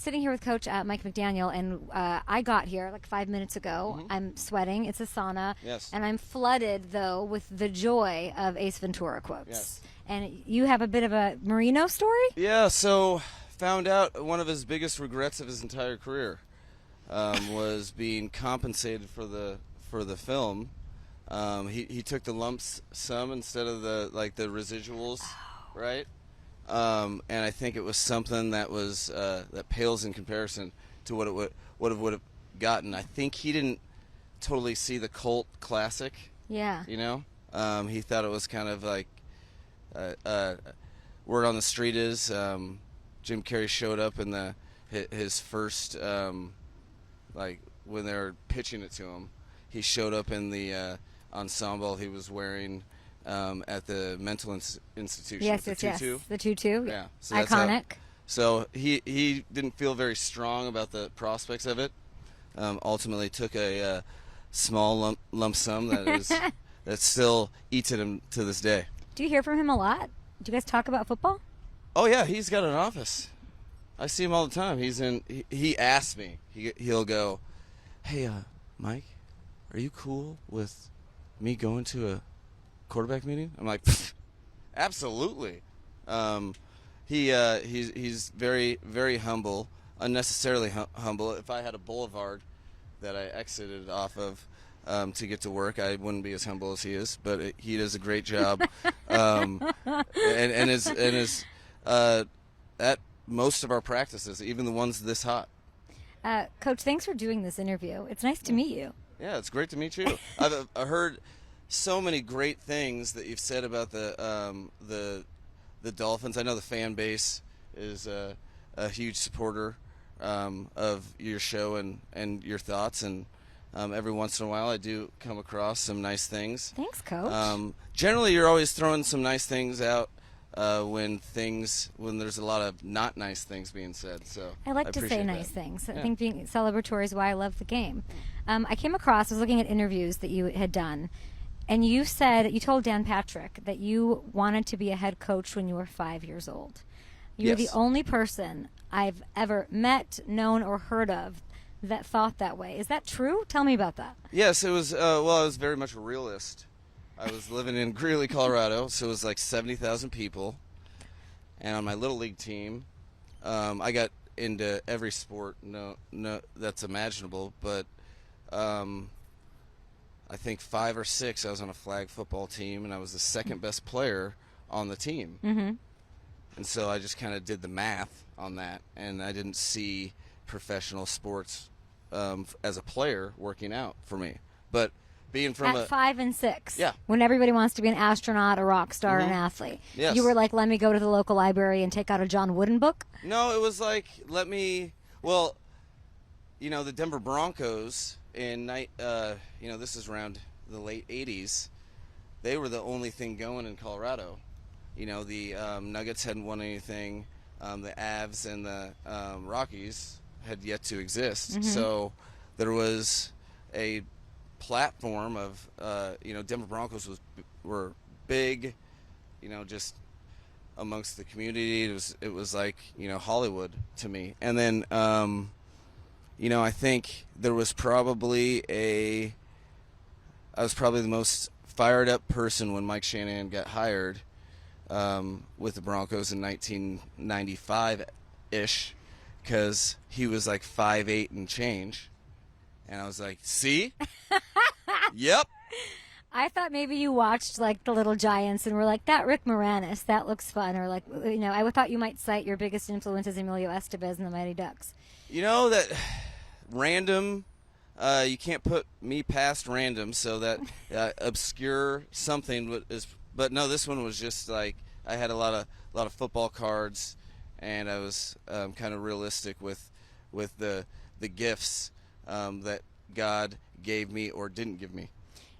sitting here with Coach Mike McDaniel, and I got here like 5 minutes ago. Mm-hmm. I'm sweating. It's a sauna. Yes. And I'm flooded, though, with the joy of Ace Ventura quotes. Yes. And you have a bit of a Marino story? Yeah, so found out one of his biggest regrets of his entire career was being compensated for the film. He took the lump sum instead of the residuals, right? And I think it was something that was that pales in comparison to what it would have gotten. I think he didn't totally see the cult classic. Yeah. You know, he thought it was kind of like word on the street is Jim Carrey showed up in his first like when they were pitching it to him. He showed up in the ensemble he was wearing at the mental institution. Yes, the yes, tutu. yes. The tutu. Yeah. So that's iconic. So he didn't feel very strong about the prospects of it. Ultimately took a small lump sum that still eats at him to this day. Do you hear from him a lot? Do you guys talk about football? Oh yeah, he's got an office. I see him all the time. He asks me. He'll go, "Hey, Mike, are you cool with me going to a quarterback meeting?" I'm like, absolutely. He's very, very humble, unnecessarily humble. If I had a boulevard that I exited off of to get to work, I wouldn't be as humble as he is. But he does a great job, and is at most of our practices, even the ones this hot. Coach, thanks for doing this interview. It's nice to meet you. Yeah, it's great to meet you. I've heard so many great things that you've said about the Dolphins. I know the fan base is a huge supporter of your show and your thoughts, and every once in a while I do come across some nice things. Thanks, Coach. Generally, you're always throwing some nice things out when there's a lot of not nice things being said. So I like to say appreciate nice that. things. Yeah. I think being celebratory is why I love the game. I was looking at interviews that you had done, and you told Dan Patrick that you wanted to be a head coach when you were 5 years old. You're Yes. the only person I've ever met, known, or heard of that thought that way. Is that true? Tell me about that. Yes, it was. I was very much a realist. I was living in Greeley, Colorado, so it was like 70,000 people. And on my little league team, I got into every sport that's imaginable. But I think 5 or 6, I was on a flag football team, and I was the second best player on the team. Mm-hmm. And so I just kind of did the math on that, and I didn't see professional sports as a player working out for me. But being from at 5 and 6, Yeah. when everybody wants to be an astronaut, a rock star, an athlete, Yes. you were like, let me go to the local library and take out a John Wooden book? No, it was like, the Denver Broncos this is around the late 80s, they were the only thing going in Colorado. The Nuggets hadn't won anything. The Avs and the Rockies had yet to exist. Mm-hmm. So there was a platform of, Denver Broncos were big, just amongst the community. It was like, Hollywood to me. And then, I think there was I was probably the most fired up person when Mike Shanahan got hired with the Broncos in 1995-ish, because he was like 5'8" and change. And I was like, see? Yep. I thought maybe you watched like the Little Giants and were like, that Rick Moranis, that looks fun. Or like, I thought you might cite your biggest influence as Emilio Estevez and the Mighty Ducks. That random, you can't put me past random, so that obscure something is. But no, this one was just like I had a lot of football cards, and I was kind of realistic with the gifts that God gave me or didn't give me.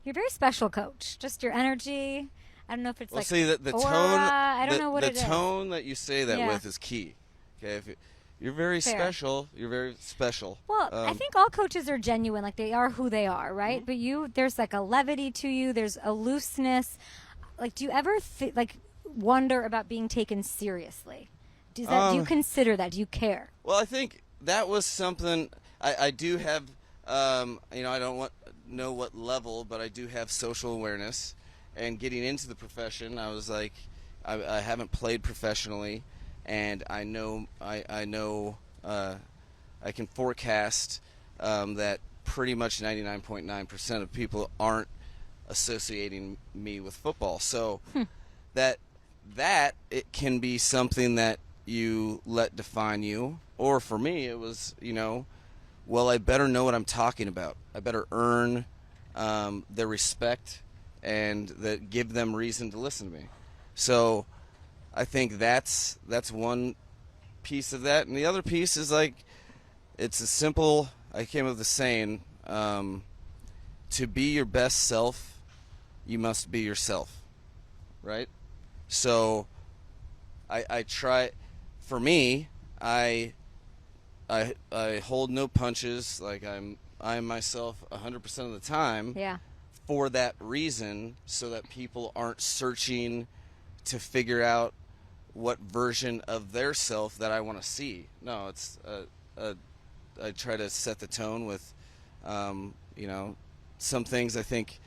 You're very special, Coach. Just your energy. I don't know if it's like see the aura. tone. I don't know what it is. The tone that you say that Yeah. with is key. Okay, you're very Fair. special. You're very special. Well, I think all coaches are genuine, like they are who they are, right? Mm-hmm. But there's like a levity to you. There's a looseness. Like, do you ever wonder about being taken seriously? Do you consider that? Do you care? Well, I think that was something I do have. I don't know what level, but I do have social awareness. And getting into the profession, I was like, I haven't played professionally, and I know I can forecast that pretty much 99.9% of people aren't associating me with football. So that it can be something that you let define you. Or for me, it was, well, I better know what I'm talking about. I better earn their respect and that give them reason to listen to me. So I think that's one piece of that. And the other piece is like, it's a simple, I came up with the saying, to be your best self, you must be yourself, right? So I try, for me, I hold no punches. Like I'm myself 100% of the time. Yeah. For that reason, so that people aren't searching to figure out what version of their self that I want to see. No, it's I try to set the tone with, some things I think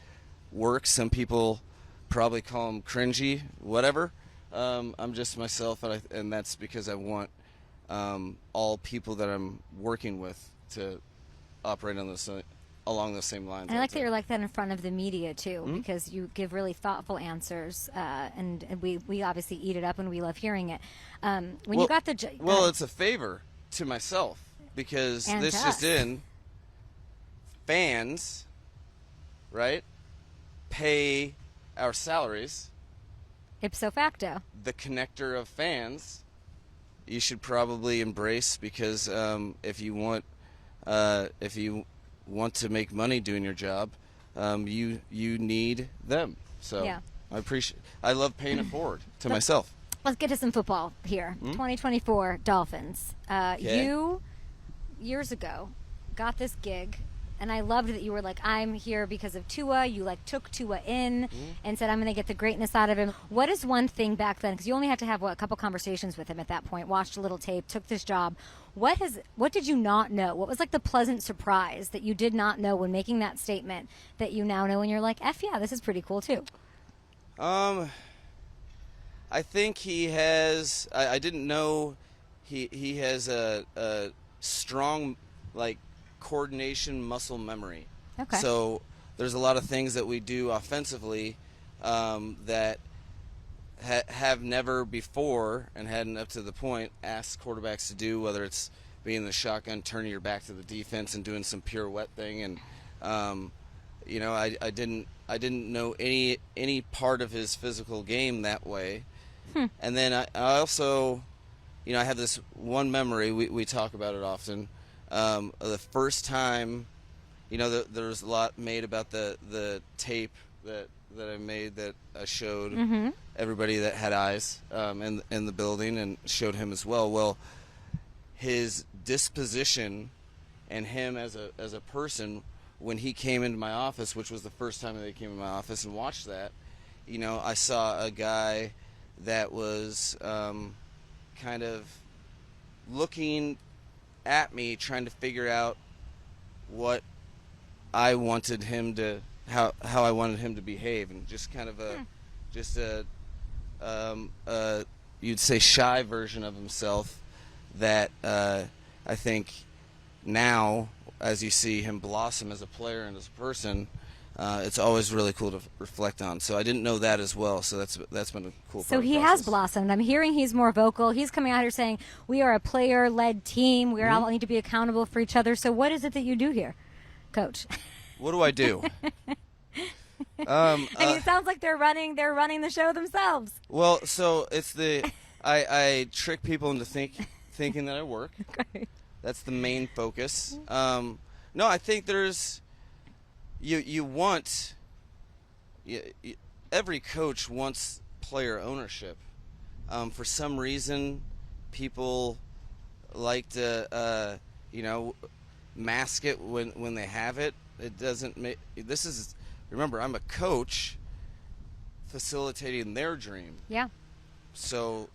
work. Some people probably call them cringy, whatever. I'm just myself, and that's because I want all people that I'm working with to operate on along those same lines. And I like that you're like that in front of the media too, because you give really thoughtful answers, and we obviously eat it up and we love hearing it. You got the it's a favor to myself because and this to just us. in, fans, right, pay our salaries. Ipso facto. The connector of fans, you should probably embrace, because if you want to make money doing your job, you need them. So Yeah. I love paying it forward to myself. Let's get to some football here. 2024 Dolphins. You, years ago, got this gig, and I loved that you were like, I'm here because of Tua. You took Tua in and said, I'm going to get the greatness out of him. What is one thing back then, because you only had to have a couple conversations with him at that point, watched a little tape, took this job. What did you not know? What was the pleasant surprise that you did not know when making that statement that you now know, and you're like, F yeah, this is pretty cool too? I think he has. I didn't know he has a strong coordination muscle memory. Okay. So there's a lot of things that we do offensively that have never before and hadn't up to the point asked quarterbacks to do, whether it's being in the shotgun, turning your back to the defense and doing some pirouette thing. And I didn't know any part of his physical game that way. And then I also, I have this one memory, we talk about it often. The first time, there was a lot made about the tape that I made, that I showed everybody that had eyes in the building, and showed him as well. Well, his disposition and him as a person, when he came into my office, which was the first time that he came in my office and watched that, I saw a guy that was kind of looking at me, trying to figure out what I wanted him to, how I wanted him to behave, and just kind of you'd say shy version of himself that I think now, as you see him blossom as a player and as a person, it's always really cool to reflect on. So I didn't know that as well. So that's been a cool part. So he has blossomed. I'm hearing he's more vocal. He's coming out here saying, we are a player-led team. We all need to be accountable for each other. So what is it that you do here, Coach? What do I do? It sounds like they're running the show themselves. Well, so it's I trick people into thinking that I work. Okay. That's the main focus. No, I think there's every coach wants player ownership. For some reason, people like to mask it when they have it. It doesn't make. Remember, I'm a coach facilitating their dream. Yeah. So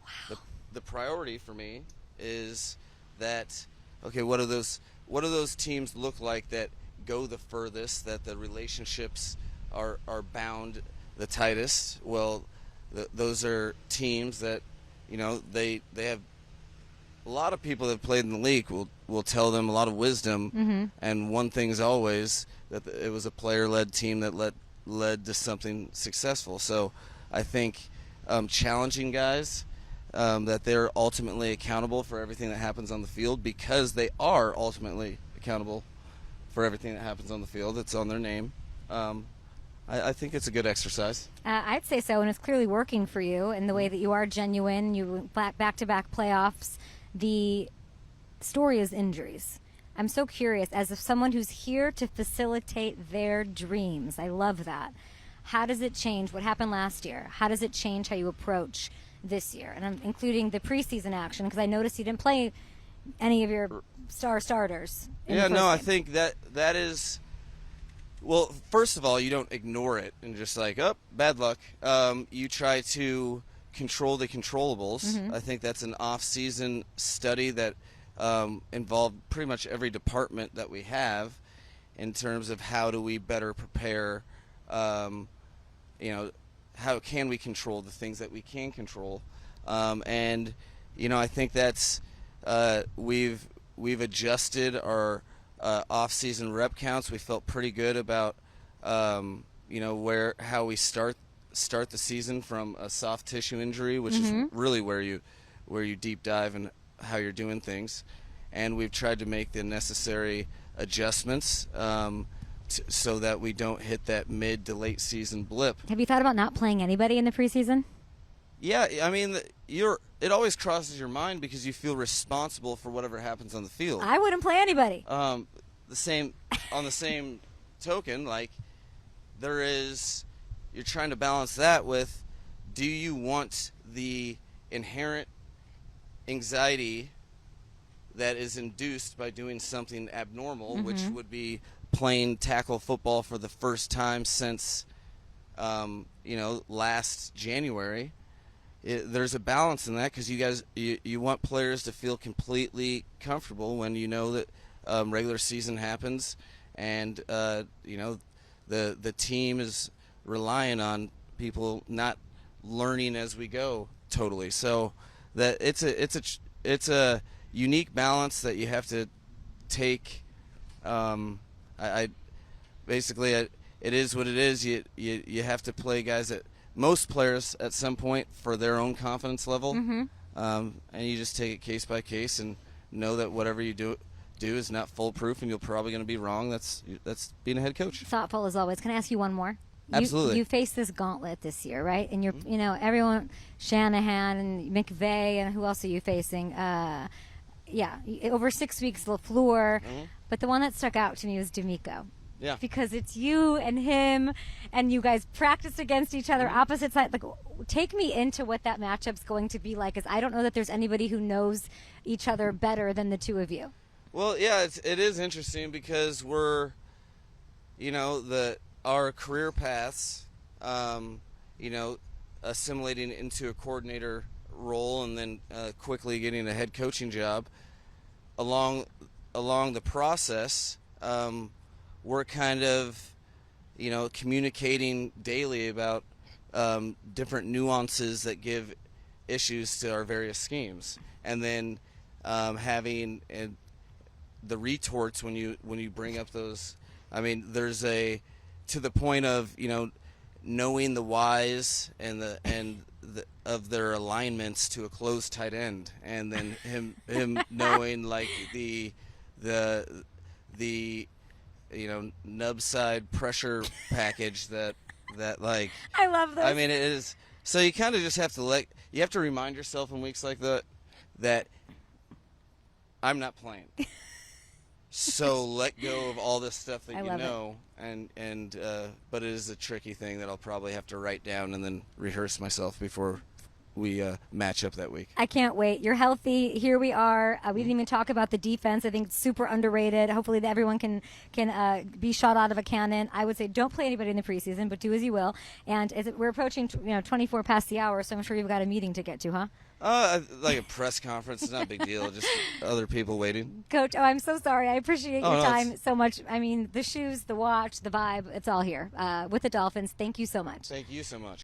the priority for me is that okay, what do those teams look like that go the furthest, that the relationships are bound the tightest? Well, those are teams that, they have a lot of people that have played in the league will tell them a lot of wisdom, and one thing's always that it was a player-led team that led to something successful. So I think challenging guys, that they're ultimately accountable for everything that happens on the field, because they are ultimately accountable for everything that happens on the field. It's on their name. I think it's a good exercise. I'd say so, and it's clearly working for you in the way that you are genuine. You back-to-back playoffs. The story is injuries. I'm so curious, as someone who's here to facilitate their dreams. I love that. How does it change what happened last year? How does it change how you approach this year? And I'm including the preseason action, because I noticed you didn't play any of your starters. I think that is, well, first of all, you don't ignore it and just like, oh, bad luck. You try to control the controllables. I think that's an off-season study that involved pretty much every department that we have in terms of how do we better prepare, how can we control the things that we can control. And I think that's we've adjusted our off-season rep counts. We felt pretty good about how we start the season from a soft tissue injury, which is really where you deep dive and how you're doing things. And we've tried to make the necessary adjustments so that we don't hit that mid to late season blip. Have you thought about not playing anybody in the preseason? Yeah, I mean, it always crosses your mind because you feel responsible for whatever happens on the field. I wouldn't play anybody. On the same token, like you're trying to balance that with, do you want the inherent anxiety that is induced by doing something abnormal, which would be playing tackle football for the first time since last January? There's a balance in that, because you want players to feel completely comfortable when you know that regular season happens, and the team is relying on people not learning as we go totally. So that it's a unique balance that you have to take. It is what it is. You have to play guys that most players at some point for their own confidence level, and you just take it case by case and know that whatever you do is not foolproof, and you're probably going to be wrong. That's being a head coach. Thoughtful as always. Can I ask you one more? Absolutely. You face this gauntlet this year, right? And you're, everyone, Shanahan and McVay, and who else are you facing? Over 6 weeks, LaFleur. But the one that stuck out to me was D'Amico. Yeah. Because it's you and him, and you guys practiced against each other, opposite sides. Like, take me into what that matchup's going to be like, because I don't know that there's anybody who knows each other better than the two of you. Well, yeah, it is interesting because we're, our career paths, assimilating into a coordinator role and then quickly getting a head coaching job. Along the process, we're kind of, communicating daily about different nuances that give issues to our various schemes, and then having the retorts when you bring up those. I mean, there's to the point of knowing the whys and of their alignments to a closed tight end, and then him knowing like the nub side pressure package that like. I love this. I mean, it is. So you kind of just have to remind yourself in weeks like that I'm not playing. So let go of all this stuff that you know, but it is a tricky thing that I'll probably have to write down and then rehearse myself before we match up that week. I can't wait. You're healthy. Here we are. We didn't even talk about the defense. I think it's super underrated. Hopefully everyone can be shot out of a cannon. I would say don't play anybody in the preseason, but do as you will. And we're approaching 24 past the hour, so I'm sure you've got a meeting to get to, huh? Like a press conference. It's not a big deal. Just other people waiting. Coach, I'm so sorry. I appreciate your No, time so much. I mean, the shoes, the watch, the vibe, it's all here with the Dolphins. Thank you so much. Thank you so much.